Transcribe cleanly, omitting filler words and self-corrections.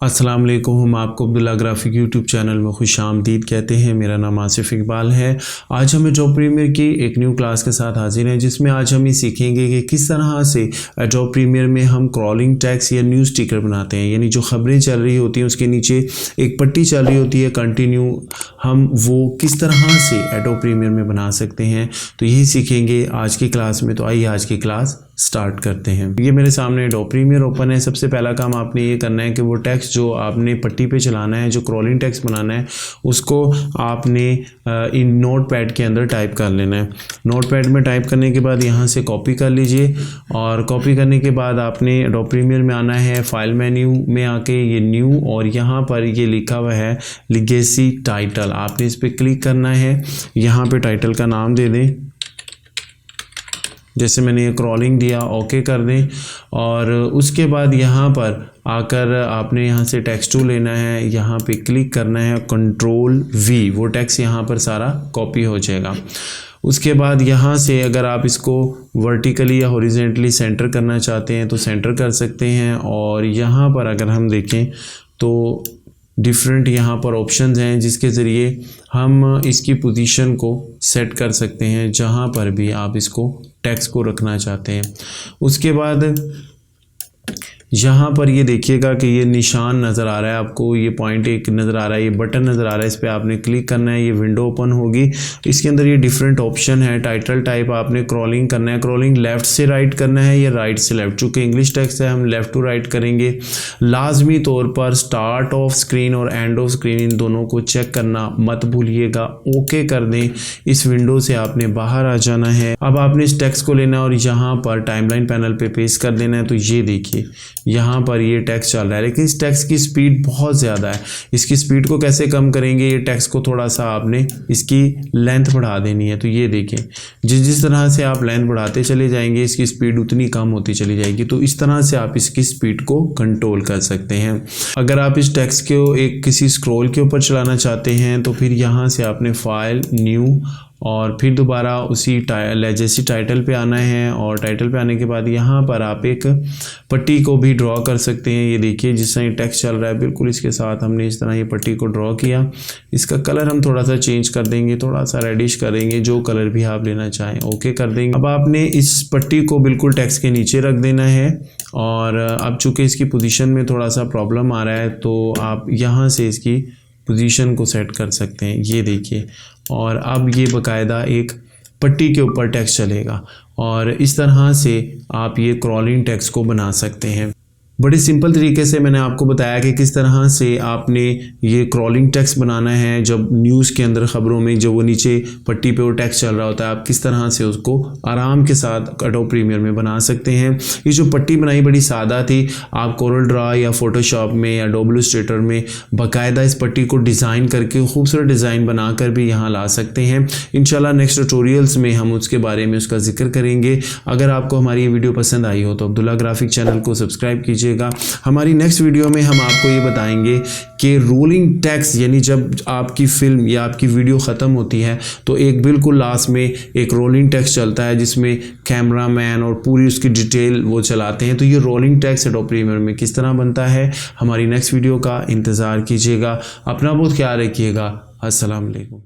अस्सलाम वालेकुम। हम आपको अब्दुल्ला ग्राफिक यूट्यूब चैनल में खुशामदीद कहते हैं। मेरा नाम आसिफ इकबाल है। आज हम एडोब प्रीमियर की एक न्यू क्लास के साथ हाजिर हैं, जिसमें आज हम ये सीखेंगे कि किस तरह से एडोब प्रीमियर में हम क्रॉलिंग टेक्स्ट या न्यूज़ स्टिकर बनाते हैं। यानी जो ख़बरें चल रही होती हैं उसके नीचे एक पट्टी चल रही होती है कंटिन्यू, हम वो किस तरह से एडोब प्रीमियर में बना सकते हैं, तो यही सीखेंगे आज की क्लास में। तो आइए आज की क्लास स्टार्ट करते हैं। ये मेरे सामने एडोब प्रीमियर ओपन है। सबसे पहला काम आपने ये करना है कि वो टेक्स्ट जो आपने पट्टी पे चलाना है, जो क्रॉलिंग टेक्स्ट बनाना है, उसको आपने इन नोटपैड के अंदर टाइप कर लेना है। नोटपैड में टाइप करने के बाद यहाँ से कॉपी कर लीजिए, और कॉपी करने के बाद आपने एडोब प्रीमियर में आना है। फाइल मेन्यू में आके ये न्यू, और यहाँ पर ये लिखा हुआ है लेगेसी टाइटल, आपने इस पर क्लिक करना है। यहाँ पे टाइटल का नाम दे दें, जैसे मैंने ये क्रॉलिंग दिया, ओके कर दें। और उसके बाद यहाँ पर आकर आपने यहाँ से टेक्स्ट टूल लेना है, यहाँ पे क्लिक करना है, Ctrl+V, वो टेक्स्ट यहाँ पर सारा कॉपी हो जाएगा। उसके बाद यहाँ से अगर आप इसको वर्टिकली या हॉरिजेंटली सेंटर करना चाहते हैं तो सेंटर कर सकते हैं। और यहाँ पर अगर हम देखें तो डिफरेंट यहाँ पर ऑप्शंस हैं, जिसके ज़रिए हम इसकी पोजीशन को सेट कर सकते हैं जहाँ पर भी आप इसको टेक्स्ट को रखना चाहते हैं। उसके बाद यहाँ पर ये देखिएगा कि ये निशान नज़र आ रहा है आपको, ये पॉइंट एक नज़र आ रहा है, ये बटन नज़र आ रहा है, इस पर आपने क्लिक करना है, ये विंडो ओपन होगी। इसके अंदर ये डिफरेंट ऑप्शन है। टाइटल टाइप आपने क्रॉलिंग करना है, क्रॉलिंग लेफ़्ट से राइट करना है या राइट से लेफ़्ट। चूँकि इंग्लिश टेक्स्ट है हम लेफ़्ट टू राइट करेंगे। लाजमी तौर पर स्टार्ट ऑफ स्क्रीन और एंड ऑफ स्क्रीन इन दोनों को चेक करना मत भूलिएगा। ओके कर दें, इस विंडो से आपने बाहर आ जाना है। अब आपने इस टेक्स्ट को लेना है और यहाँ पर टाइमलाइन पैनल पे पेस्ट कर देना है। तो ये देखिए यहाँ पर ये टेक्स्ट चल रहा है, लेकिन इस टेक्स्ट की स्पीड बहुत ज़्यादा है। इसकी स्पीड को कैसे कम करेंगे, ये टेक्स्ट को थोड़ा सा आपने इसकी लेंथ बढ़ा देनी है। तो ये देखें, जिस तरह से आप लेंथ बढ़ाते चले जाएंगे इसकी स्पीड उतनी कम होती चली जाएगी। तो इस तरह से आप इसकी स्पीड को कंट्रोल कर सकते हैं। अगर आप इस टेक्स्ट को एक किसी स्क्रॉल के ऊपर चलाना चाहते हैं तो फिर यहाँ से आपने फाइल न्यू और फिर दोबारा उसी लेगेसी टाइटल पे आना है। और टाइटल पे आने के बाद यहाँ पर आप एक पट्टी को भी ड्रॉ कर सकते हैं। ये देखिए जिस तरह ये टेक्स्ट चल रहा है बिल्कुल इसके साथ हमने इस तरह ये पट्टी को ड्रॉ किया। इसका कलर हम थोड़ा सा चेंज कर देंगे, थोड़ा सा रेडिश करेंगे, जो कलर भी आप लेना चाहें ओके कर देंगे। अब आपने इस पट्टी को बिल्कुल टेक्स्ट के नीचे रख देना है। और अब चूँकि इसकी पोजीशन में थोड़ा सा प्रॉब्लम आ रहा है तो आप यहाँ से इसकी पोजीशन को सेट कर सकते हैं। ये देखिए, और अब ये बाकायदा एक पट्टी के ऊपर टेक्स्ट चलेगा। और इस तरह से आप ये क्रॉलिंग टेक्स्ट को बना सकते हैं। बड़े सिंपल तरीके से मैंने आपको बताया कि किस तरह से आपने ये क्रॉलिंग टेक्स्ट बनाना है। जब न्यूज़ के अंदर ख़बरों में जो वो नीचे पट्टी पे वो टेक्स्ट चल रहा होता है, आप किस तरह से उसको आराम के साथ एडोब प्रीमियर में बना सकते हैं। ये जो पट्टी बनाई बड़ी सादा थी, आप कोरल ड्रा या फोटोशॉप में या एडोब इलस्ट्रेटर में बाकायदा इस पट्टी को डिज़ाइन करके खूबसूरत डिज़ाइन बनाकर भी यहाँ ला सकते हैं। इंशाल्लाह नेक्स्ट ट्यूटोरियल्स में हम उसके बारे में उसका जिक्र करेंगे। अगर आपको हमारी ये वीडियो पसंद आई हो तो अब्दुल्ला ग्राफिक चैनल को सब्सक्राइब कीजिए। हमारी नेक्स्ट वीडियो में हम आपको ये बताएंगे कि रोलिंग टेक्स्ट, यानी जब आपकी फिल्म या आपकी वीडियो ख़त्म होती है तो एक बिल्कुल लास्ट में एक रोलिंग टेक्स्ट चलता है जिसमें कैमरामैन और पूरी उसकी डिटेल वो चलाते हैं। तो ये रोलिंग टेक्स्ट एडोब प्रीमियर में किस तरह बनता है, हमारी नेक्स्ट वीडियो का इंतज़ार कीजिएगा। अपना बहुत ख्याल रखिएगा। अस्सलाम वालेकुम।